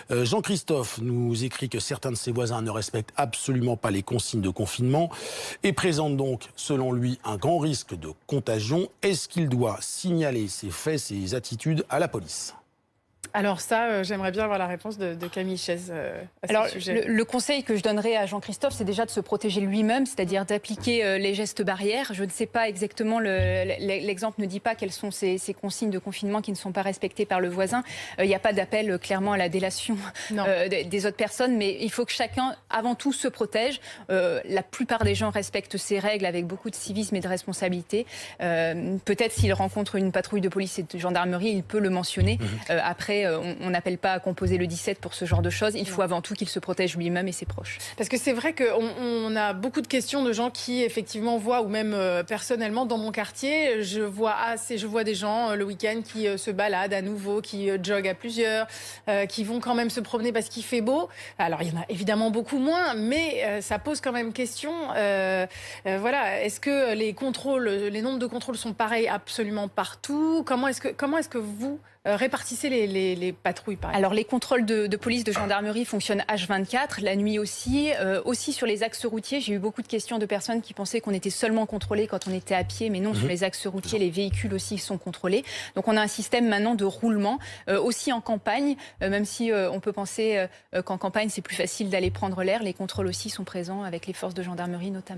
Jean-Christophe nous écrit que certains de ses voisins ne respectent absolument pas les consignes de confinement et présentent donc, selon lui, un grand risque de contagion. Est-ce qu'il doit signaler ses faits, ses attitudes à la police ? Alors ça, j'aimerais bien avoir la réponse de Camille Chaise à ce sujet. Le conseil que je donnerais à Jean-Christophe, c'est déjà de se protéger lui-même, c'est-à-dire d'appliquer les gestes barrières. Je ne sais pas exactement, l'exemple ne dit pas quelles sont ces consignes de confinement qui ne sont pas respectées par le voisin. Il n'y a pas d'appel clairement à la délation des autres personnes, mais il faut que chacun, avant tout, se protège. La plupart des gens respectent ces règles avec beaucoup de civisme et de responsabilité. Peut-être s'il rencontre une patrouille de police et de gendarmerie, il peut le mentionner. Après, on n'appelle pas à composer le 17 pour ce genre de choses. Il faut avant tout qu'il se protège lui-même et ses proches. Parce que c'est vrai qu'on a beaucoup de questions de gens qui effectivement voient, ou même personnellement dans mon quartier, je vois des gens le week-end qui se baladent à nouveau, qui joguent à plusieurs, qui vont quand même se promener parce qu'il fait beau. Alors il y en a évidemment beaucoup moins, mais ça pose quand même question. Voilà, est-ce que les nombres de contrôles sont pareils absolument partout ? Comment est-ce que vous répartissez les patrouilles, par exemple? Alors les contrôles de police, de gendarmerie fonctionnent H24, la nuit aussi. Aussi sur les axes routiers, j'ai eu beaucoup de questions de personnes qui pensaient qu'on était seulement contrôlés quand on était à pied, mais non, sur les axes routiers, les véhicules aussi sont contrôlés. Donc on a un système maintenant de roulement, aussi en campagne, même si on peut penser qu'en campagne c'est plus facile d'aller prendre l'air, les contrôles aussi sont présents avec les forces de gendarmerie notamment.